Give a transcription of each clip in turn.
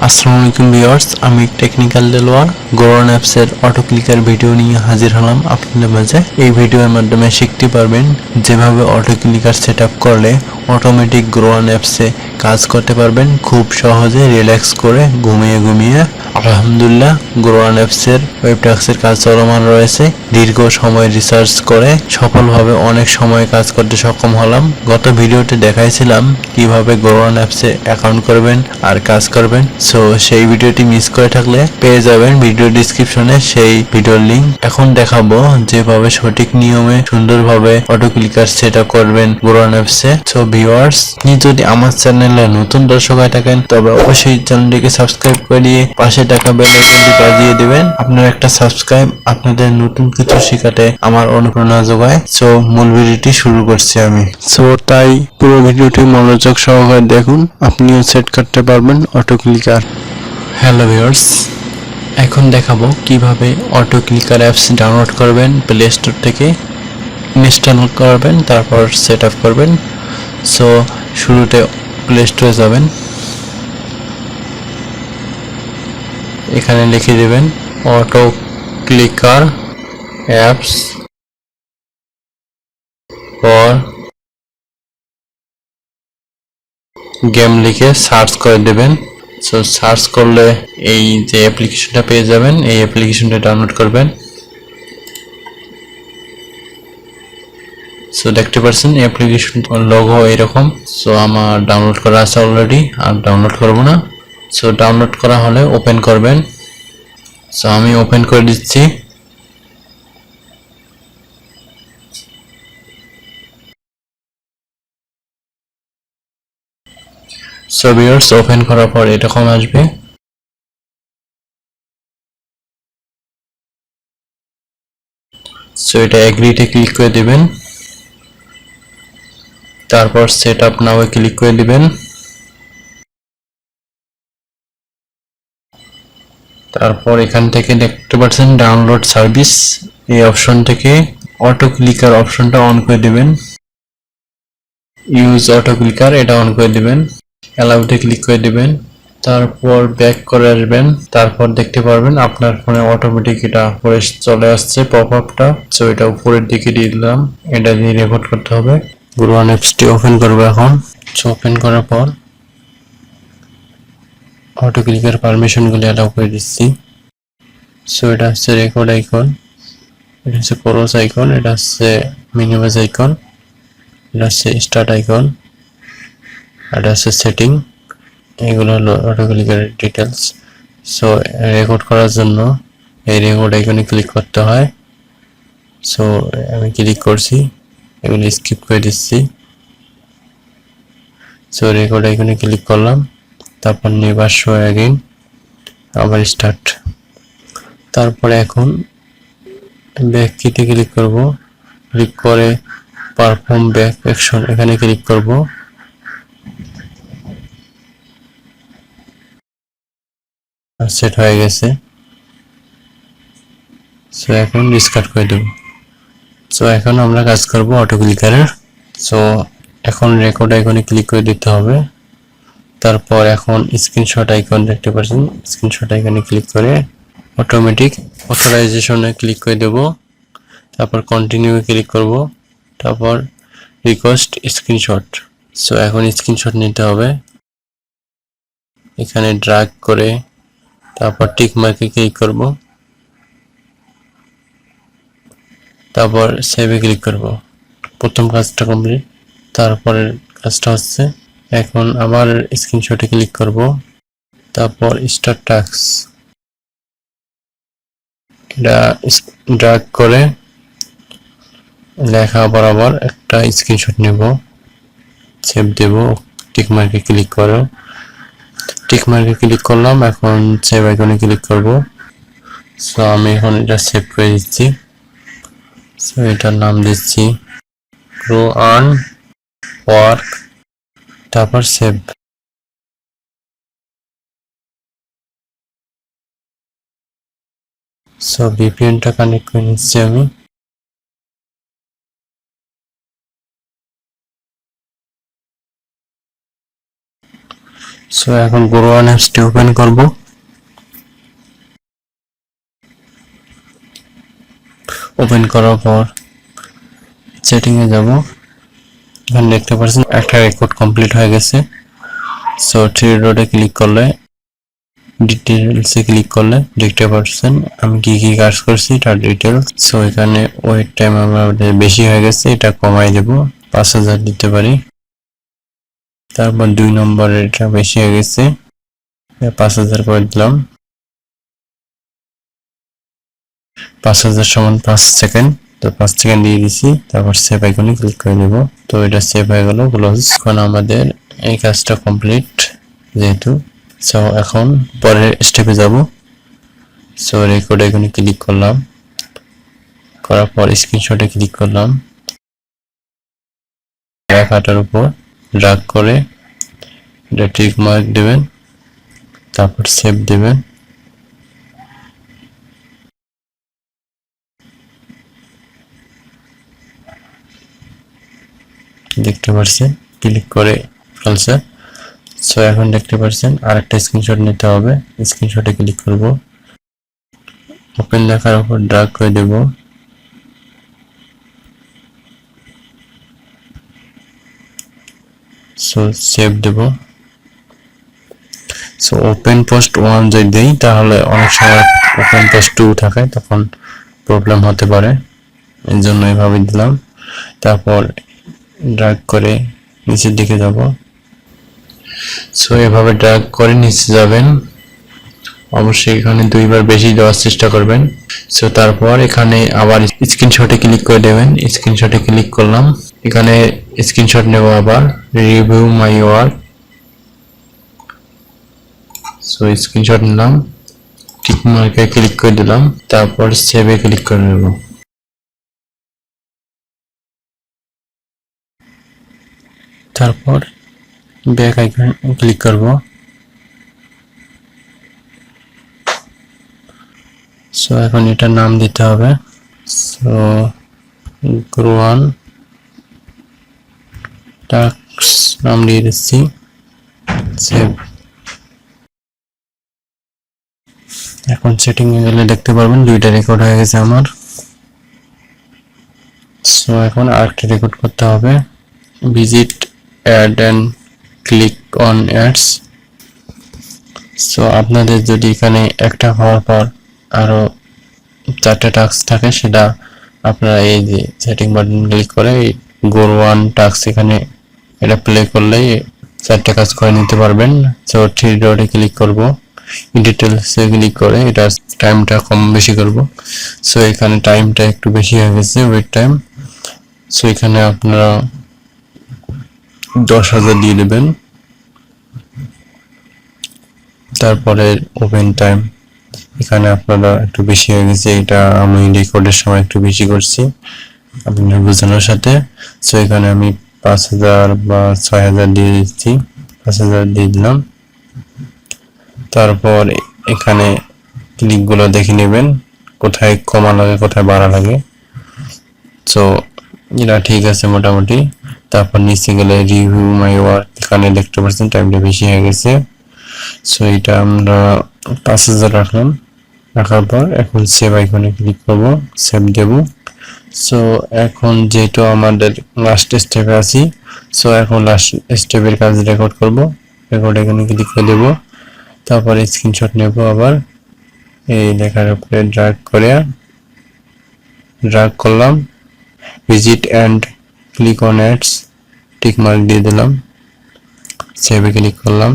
আসসালামু আলাইকুম ভিউয়ার্স, আমি টেকনিক্যাল দেলোয়ার গোরন অ্যাপসের অটো ক্লিকার ভিডিও নিয়ে হাজির হলাম আপনাদের মাঝে। এই ভিডিওর মাধ্যমে শিখতে পারবেন যেভাবে অটো ক্লিকার সেট আপ করলে অটোমেটিক গোরন অ্যাপসে কাজ করতে পারবেন খুব সহজে, রিল্যাক্স করে, ঘুমিয়ে ঘুমিয়ে। আলহামদুলিল্লাহ, গোরন অ্যাপসের ওয়েব টাস্কের কাজ চলমান রয়েছে। দীর্ঘ সময় রিসার্চ করে সফলভাবে অনেক সময় কাজ করতে সক্ষম হলাম। গত ভিডিওতে দেখাইছিলাম কিভাবে গোরন অ্যাপসে অ্যাকাউন্ট করবেন আর কাজ করবেন। সো সেই ভিডিওটি মিস করে থাকলে পেয়ে যাবেন ভিডিও ডিসক্রিপশনে সেই ভিডিওর লিংক। এখন দেখাবো যেভাবে সঠিক নিয়মে সুন্দরভাবে অটো ক্লিকার সেট আপ করবেন গোরন অ্যাপসে। সো ভিউয়ার্স, আপনি যদি আমার চ্যানেলে নতুন দর্শক হয়ে থাকেন তবে অবশ্যই চ্যানেলটিকে সাবস্ক্রাইব করে দিয়ে পাশে টাকা বেল আইকনটি বাজিয়ে দিবেন। আপনার একটা সাবস্ক্রাইব আপনাদের নতুন কিছু শেখাতে আমার অনুপ্রেরণা যোগায়। সো মূল ভিডিওটি শুরু করছি আমি। সো তাই পুরো ভিডিওটি মনোযোগ সহকারে দেখুন, আপনিও সেট করতে পারবেন অটো ক্লিকার। হ্যালো ভিউয়ার্স, এখন দেখাবো কিভাবে অটো ক্লিকার অ্যাপস ডাউনলোড করবেন প্লে স্টোর থেকে, ইনস্টল করবেন, তারপর সেট আপ করবেন। সো শুরুতে প্লে স্টোরে যাবেন, এখানে লিখে দেবেন auto clicker apps for game লিখে সার্চ করে দেবেন। সো সার্চ করলে এই যে অ্যাপ্লিকেশনটা পেয়ে যাবেন, এই অ্যাপ্লিকেশনটা ডাউনলোড করবেন। সো দেখতে পাচ্ছেন অ্যাপ্লিকেশন লোগো এরকম। সো আমার ডাউনলোড করা আছে অলরেডি, আর ডাউনলোড করব না। সো ডাউনলোড করা হলে ওপেন করবেন। সো আমি ওপেন করে দিচ্ছি। সো ভিউয়ার্স, ওপেন করার পর এরকম আসবে। সো এটা এগ্রিতে ক্লিক করে দিবেন, তারপর সেট আপ নাও ক্লিক করে দিবেন। তারপর এখান থেকে দেখতে পাচ্ছেন ডাউনলোড সার্ভিস, এই অপশন থেকে অটো ক্লিকার অপশনটা অন করে দিবেন। ইউজ অটো ক্লিকার এটা অন করে দিবেন, অ্যালাউতে ক্লিক করে দিবেন, তারপর ব্যাক করে আসবেন। তারপর দেখতে পারবেন আপনার ফোনে অটোমেটিক এটা পরে চলে আসছে পপ আপটা। সো এটা উপরের দিকে দিয়ে দিলাম, এটা দিয়ে রেকর্ড করতে হবে। গোরন অ্যাপসটি ওপেন করবো এখন। সো ওপেন করার পর অটো ক্লিকার পারমিশনগুলি অ্যালাউ করে দিচ্ছি। সো এটা হচ্ছে রেকর্ড আইকন, এটা হচ্ছে ক্রস আইকন, এটা হচ্ছে মিনিমাইজ আইকন, এটা হচ্ছে স্টার্ট আইকন, এটা হচ্ছে সেটিং। এগুলো হলো অটো ক্লিকারের ডিটেলস। সো রেকর্ড করার জন্য এই রেকর্ড আইকনে ক্লিক করতে হয়। সো আমি ক্লিক করছি, এগুলো স্কিপ করে দিচ্ছি। সো রেকর্ড আইকনে ক্লিক করলাম, তারপর নেভার শো অ্যাগেইন, আবার স্টার্ট। তারপরে এখন ব্যাক কিতে ক্লিক করব, ক্লিক করে পারফর্ম ব্যাক অ্যাকশন এখানে ক্লিক করব। সেট হয়ে গেছে। সো এখন ডিসকার্ড করে দেব। সো এখন আমরা কাজ করব অটো ক্লিকারের। সো এখন রেকর্ড আইকনে ক্লিক করে দিতে হবে। তারপর এখন স্ক্রিনশট আইকন দেখতে পাচ্ছেন, স্ক্রিনশট আইকনে ক্লিক করে অটোমেটিক অথরাইজেশনে ক্লিক করে দেব। তারপর কন্টিনিউ ক্লিক করব, তারপর রিকোয়েস্ট স্ক্রিনশট। সো এখন স্ক্রিনশট নিতে হবে, এখানে ড্র্যাগ করে তারপর টিক মার্কে ক্লিক করব, তারপর সেভে ক্লিক করব। প্রথম কাজটা কমপ্লিট। তারপরের কাজটা হচ্ছে এখন আবার স্ক্রিনশটে ক্লিক করব, তারপর স্টার্ট টাস্ক, এটা ড্র্যাগ করে লেখা বরাবর একটা স্ক্রিনশট নেব, সেভ দেব, টিক মার্কে ক্লিক করো। টিক মার্কে ক্লিক করলাম, এখন সেভ আইকনে ক্লিক করব। সো আমি এখন এটা সেভ করে দিচ্ছি। সো এটার নাম দিচ্ছি গ্রো আর্ন ওয়ার্ক, তারপর সেভ। সো ভিপিএনটা কানেক্ট করে নিচ্ছি আমি। সো এখন গোরওয়ান অ্যাপসটি ওপেন করব। ওপেন করার পর সেটিং এ যাব। এখানে দেখতে পাচ্ছেন একটা রেকর্ড কমপ্লিট হয়ে গেছে। সো থ্রি ডটে ক্লিক করলে ডিটেইলসে ক্লিক করলে দেখতে পাচ্ছেন আমি কি কি কাজ করছি তার ডিটেইলস। সো এখানে ওয়েট টাইম আমাদের বেশি হয়ে গেছে, এটা কমাই দেব, 5000 দিতে পারি। তারপর 2 নম্বরের এটা বেশি হয়ে গেছে, 5000 করে দিলাম। 5000 সমান 5 সেকেন্ড, তো 5 সেকেন্ড দিয়ে দিছি। তারপর সেভ আইকনে ক্লিক করে দেব। তো এটা সেভ হয়ে গেল, ক্লোজ। এখন আমাদের এই কাজটা কমপ্লিট যেহেতু। সো এখন পরের স্টেপে যাব। সো রেকর্ড আইকনে ক্লিক করলাম, করার পর স্ক্রিনশটে ক্লিক করলাম, এক হাতের উপর ড্র্যাগ করে এটা টিক মার্ক দেবেন, তারপর সেভ দেবেন। দেখতে পাচ্ছেন ক্লিক করে ফেলছে। সো এখন দেখতে পাচ্ছেন আরেকটা স্ক্রিনশট নিতে হবে। স্ক্রিনশটে ক্লিক করব, ওপেন লেখার উপর ড্র্যাগ করে দেব, সো সেভ দেব। সো ওপেন পোস্ট 1 যদি দেই তাহলে অনেক সময় ওপেন পোস্ট 2 থাকে, তখন প্রবলেম হতে পারে, এর জন্য এইভাবে দিলাম। তারপর ড্র্যাগ করে নিচের দিকে যাব। সো এভাবে ড্র্যাগ করে নিচে যাবেন, অবশ্যই এখানে দুইবার বেশি দেওয়ার চেষ্টা করবেন। সো তারপর এখানে আবার স্ক্রিনশটে ক্লিক করে দেবেন। স্ক্রিনশটে ক্লিক করলাম, এখানে স্ক্রিনশট নেব, আবার review my work. So screenshot নিলাম, টিক মার্কে ক্লিক করে দিলাম, তারপর সেভে ক্লিক করে নেব। তারপর ব্যাক আইকন ক্লিক করব। সো এখন এটার নাম দিতে হবে। সো গ্রোয়ান টাস্ক নাম দিয়ে দিচ্ছি, সেভ। এখন সেটিং এ গেলে দেখতে পারবেন দুইটা রেকর্ড হয়ে গেছে আমার। সো এখন আরেকটা রেকর্ড করতে হবে, visit add and click on ads. So আপনাদের যদি এখানে একটা হওয়ার পর আরো 4টা টাস্ক থাকে, সেটা আপনারা এই যে সেটিং বাটন ক্লিক করে গোরওয়ান টাস্ক এখানে এটা প্লে করলেই 4টা কাজ করে নিতে পারবেন। সো থ্রি ডটে ক্লিক করব, ডিটেইলসে ক্লিক করে এটা টাইমটা কম বেশি করব। সো এখানে টাইমটা একটু বেশি হয়ে গেছে, ওয়েট টাইম। সো এখানে আপনারা 10,000 দিয়ে দেবেন। তারপরে ওপেন টাইম এখানে আপনারা একটু বেশি হয়ে গেছে, এটা আমি রেকর্ডের সময় একটু বেশি করছি আপনার বোঝানোর সাথে। সো এখানে আমি 5,000 বা 6,000 দিয়ে দিচ্ছি, 5,000 দিয়ে দিলাম। তারপর এখানে ক্লিকগুলো দেখে নেবেন, কোথায় কমা লাগে কোথায় বাড়া লাগে। সো এটা ঠিক আছে মোটামুটি। তারপর নিচে গেলে রিভিউ মাই ওয়ার্ক, এখানে দেখতে পাচ্ছেন টাইমটা বেশি হয়ে গেছে। সো এটা আমরা 5,000 রাখলাম। রাখার পর এখন সেভ আইকনে ক্লিক করব, সেভ দেব। সো এখন যেহেতু আমাদের লাস্ট স্টেপে আছি, সো এখন লাস্ট স্টেপের কাজ রেকর্ড করব। রেকর্ড এখানে ক্লিক করে দেব, তারপরে স্ক্রিনশট নেব, আবার এই লেখার উপরে ড্র্যাগ করলাম, visit and click on ads, tick mark দিয়ে দিলাম, সেভে ক্লিক করলাম।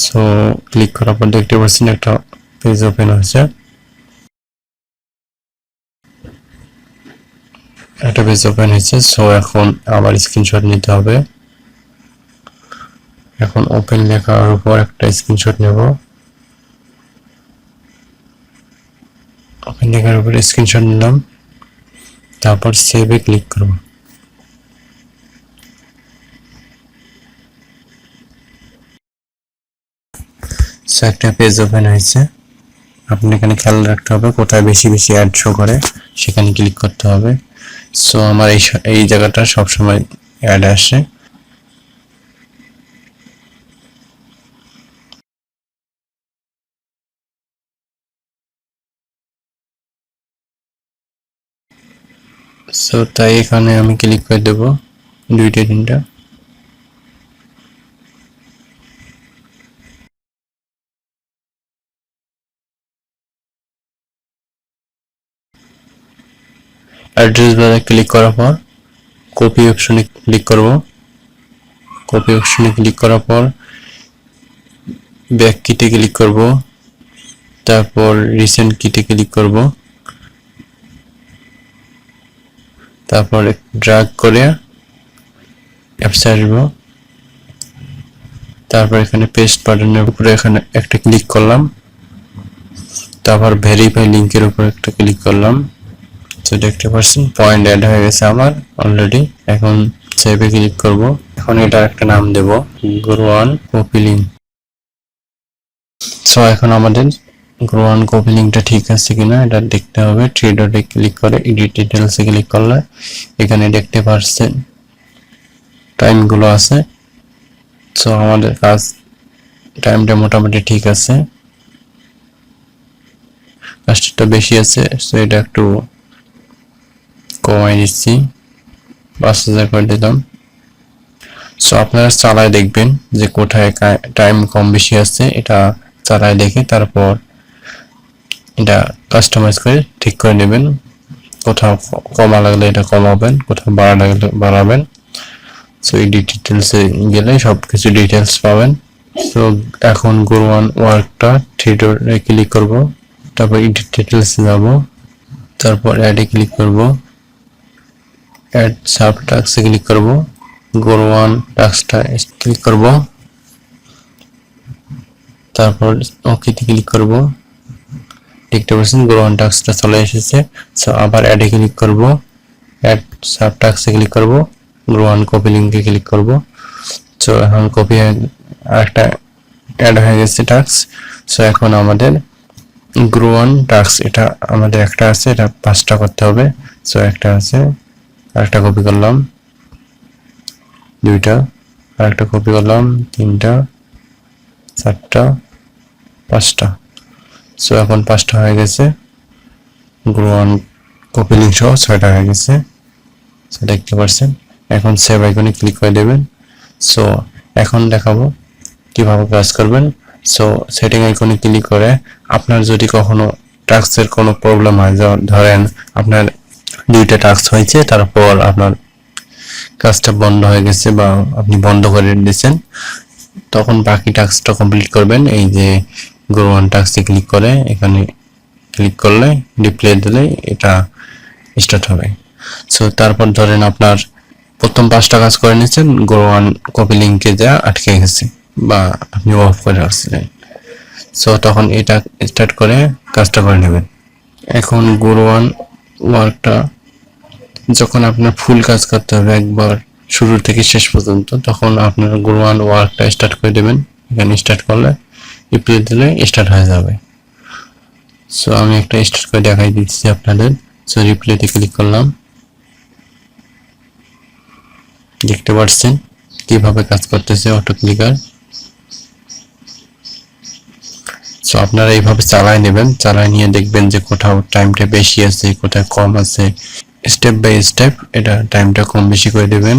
সো ক্লিক করার পর দেখতে পাচ্ছেন একটা পেজ ওপেন হয়েছে, একটা পেজ ওপেন হয়েছে। সো এখন আবার স্ক্রিনশট নিতে হবে। এখন ওপেন লেখার উপর একটা স্ক্রিনশট নেব, ওপেন লেখার উপর স্ক্রিনশট নিলাম, তারপর সেভে ক্লিক করব। সো একটা পেজ ওপেন হয়েছে। আপনি এখানে খেয়াল রাখতে হবে কোথায় বেশি বেশি অ্যাড শো করে, সেখানে ক্লিক করতে হবে। সো আমার এই জায়গাটা সবসময় অ্যাড আসে। সো তাই এখানে আমি ক্লিক করে দেব দুইটা তিনটা। অ্যাড্রেস বারে ক্লিক করার পর কপি অপশনে ক্লিক করব। কপি অপশনে ক্লিক করার পর ব্যাক কিতে ক্লিক করব, তারপর রিসেন্ট কিতে ক্লিক করব, তারপর ড্র্যাগ করে অ্যাপসে আসবো। তারপর এখানে পেস্ট বাটনের উপরে এখানে একটা ক্লিক করলাম, তারপর ভেরিফাই লিঙ্কের উপর একটা ক্লিক করলাম। তো দেখতে পাচ্ছেন পয়েন্ট অ্যাড হয়ে গেছে আমার অলরেডি। এখন সেভে ক্লিক করব। এখন এটা একটা নাম দেব গ্রোয়ান কপি লিঙ্ক। সো এখন আমাদের গ্রোয়ান কপি লিঙ্কটা ঠিক আছে কিনা এটা দেখতে হবে। থ্রি ডটে ক্লিক করে এডিট ডিটেলসে ক্লিক করলে এখানে দেখতে পাচ্ছেন টাইমগুলো আছে। সো আমাদের কাজ টাইমটা মোটামুটি ঠিক আছে, কাজটা বেশি আছে। সো এটা একটু কমাই দিচ্ছি, 5000 করে দিলাম। সো আপনারা চালায় দেখবেন যে কোথায় টাইম কম বেশি আছে, এটা চালায় দেখে তারপর এটা কাস্টমাইজ করে ঠিক করে নেবেন। কোথাও কমা লাগলে এটা কমাবেন, কোথাও বাড়া লাগলে বাড়াবেন। সো এই ডিটেলসে গেলে সব কিছু ডিটেলস পাবেন। সো এখন গ্রোয়ান ওয়ার্কটা থ্রি ডটে ক্লিক করব, তারপর এডিট ডিটেলসে যাব, তারপর অ্যাডে ক্লিক করব, অ্যাড সাব টাস্কে ক্লিক করব, গ্রোয়ান টাস্কটা ক্লিক করব, তারপর ওকেতে ক্লিক করব। দেখতে পাচ্ছেন গ্রোয়ান টাস্কটা চলে এসেছে। সো আবার অ্যাডে ক্লিক করব, অ্যাড সাব টাস্কে ক্লিক করব, গ্রোয়ান কপি লিঙ্কে ক্লিক করব। সো এখন কপি আরেকটা অ্যাড হয়ে গেছে টাস্ক। সো এখন আমাদের গ্রোয়ান টাস্ক এটা আমাদের একটা আছে, এটা 5টা করতে হবে। সো একটা আছে, আরেকটা কপি করলাম, দুইটা, আরেকটা কপি করলাম, তিনটা, চারটা, 5টা। সো এখন 5টা হয়ে গেছে, গ্রোয়ান কপি লিঙ্ক সহ 6টা হয়ে গেছে। সো দেখতে পাচ্ছেন। এখন সেভ আইকনে ক্লিক করে দেবেন। সো এখন দেখাবো কিভাবে কাজ করবেন। সো সেটিং আইকনে ক্লিক করে আপনার যদি কখনো টাস্কের কোনো প্রবলেম হয়, ধরেন আপনার 2টা টাস্ক হয়েছে, তারপর আপনার কাজটা বন্ধ হয়ে গেছে বা আপনি বন্ধ করে দিয়েছেন, তখন বাকি টাস্কটা কমপ্লিট করবেন। এই যে গ্রোয়ান টাস্কে ক্লিক করে এখানে ক্লিক করলে ডিপ্লে দিলে এটা স্টার্ট হবে। সো তারপর ধরেন আপনার প্রথম 5টা কাজ করে নিয়েছেন, গ্রোয়ান কপি লিঙ্কে যা আটকে গেছে বা আপনি অফ করে রাখছিলেন। সো তখন এটা স্টার্ট করে কাজটা করে নেবেন। এখন গ্রোয়ান ওয়ার্কটা যখন আপনার ফুল কাজ করতে হবে একবার শুরু থেকে শেষ পর্যন্ত, তখন আপনার গ্রোয়ান ওয়ার্কটা স্টার্ট করে দেবেন। এখানে স্টার্ট করলে রিপ্লে দিলে স্টার্ট হয়ে যাবে। সো আমি একটা স্টার্ট করে দেখাই দিচ্ছি আপনাদের। সো রিপ্লেতে ক্লিক করলাম, দেখতে পাচ্ছেন কিভাবে কাজ করতেছে অটো ক্লিকার। সো আপনারা এইভাবে চালায় নেবেন, চালায় নিয়ে দেখবেন যে কোথাও টাইমটা বেশি আছে, কোথায় কম আছে। স্টেপ বাই স্টেপ এটা টাইমটা কম বেশি করে দেবেন।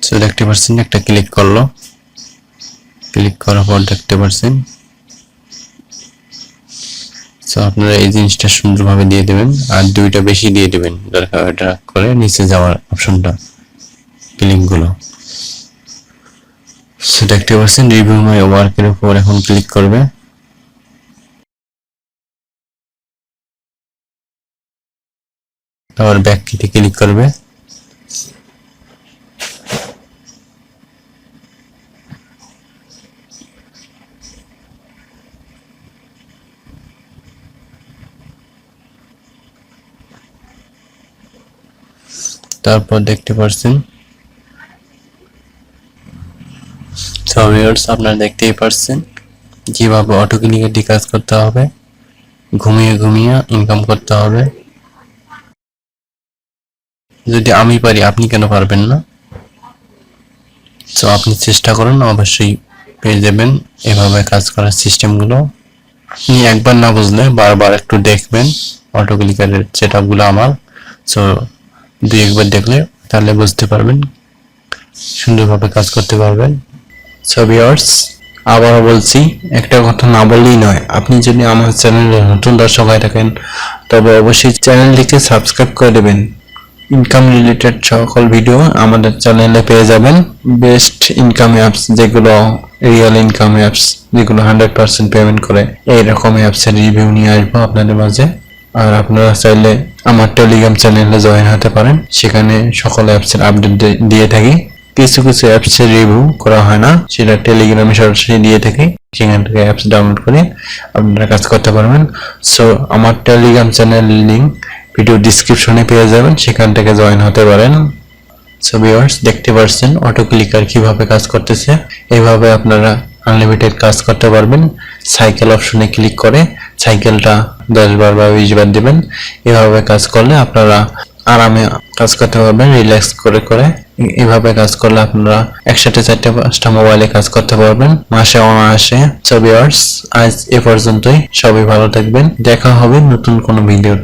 সো দেখতে পাচ্ছেন একটা ক্লিক করলো, ক্লিক করার পর দেখতে পাচ্ছেন। সো আপনারা এই জিনিসটা সুন্দরভাবে দিয়ে দেবেন, আর 2টা বেশি দিয়ে দেবেন দরকার এটা করে নিচে যাওয়ার অপশনটা লিঙ্কগুলো। সো দেখতে পাচ্ছেন রিভিউ মাই ওয়ার্কের উপর এখন ক্লিক করবে, আবার ব্যাক কিতে ক্লিক করবে। তারপর দেখতে পাচ্ছেন সো ভিউয়ার্স, আপনারা দেখতেই পারছেন কিভাবে অটো ক্লিকারটি কাজ করতে হবে। ঘুমিয়ে ঘুমিয়ে ইনকাম করতে হবে। যদি আমি পারি, আপনি কেন পারবেন না? সো আপনি চেষ্টা করুন, অবশ্যই পেয়ে যাবেন এভাবে কাজ করার সিস্টেমগুলো। আপনি একবার না বুঝলে বারবার একটু দেখবেন অটো ক্লিকারের সেটআপগুলো আমার। সো দুই একবার দেখলে তাহলে বুঝতে পারবেন, সুন্দরভাবে কাজ করতে পারবেন। সো ভিউয়ার্স, আবারও বলছি, একটা কথা না বললেই নয়, আপনি যদি আমার চ্যানেলে নতুন দর্শক হয়ে থাকেন তবে অবশ্যই চ্যানেলটিকে সাবস্ক্রাইব করে দেবেন। ইনকাম রিলেটেড সকল ভিডিও আমাদের চ্যানেলে পেয়ে যাবেন। বেস্ট ইনকাম অ্যাপস, যেগুলো রিয়েল ইনকাম অ্যাপস, যেগুলো 100% পেমেন্ট করে, এইরকম অ্যাপসের রিভিউ নিয়ে আসবো আপনাদের মাঝে। আর আপনারা চাইলে আমার টেলিগ্রাম চ্যানেলে জয়েন হতে পারেন, সেখানে সকল অ্যাপসের আপডেট দিয়ে থাকি। কিছু কিছু অ্যাপসের রিভিউ করা হয় না, সেটা টেলিগ্রামে সরাসরি দিয়ে থাকি, সেখান থেকে অ্যাপস ডাউনলোড করে আপনারা কাজ করতে পারবেন। সো আমার টেলিগ্রাম চ্যানেলের লিঙ্ক ভিডিও ডিসক্রিপশনে পেয়ে যাবেন, সেখান থেকে জয়েন হতে পারেন। সো ভিউয়ার্স, দেখতে পাচ্ছেন অটো ক্লিকার কিভাবে কাজ করতেছে। এইভাবে আপনারা আনলিমিটেড কাজ করতে পারবেন। সাইকেল অপশনে ক্লিক করে সাইকেলটা 10 বার বা 20 বার দিবেন। এভাবে কাজ করলে আপনারা আরামে কাজ করতে পারবেন, রিল্যাক্স করে করে। এভাবে কাজ করলে আপনারা একসাথে 4-5টা মোবাইলে কাজ করতে পারবেন মাসে অনায়াসে। সো ভিউয়ার্স, আজ এ পর্যন্তই। সবাই ভালো থাকবেন, দেখা হবে নতুন কোনো ভিডিও।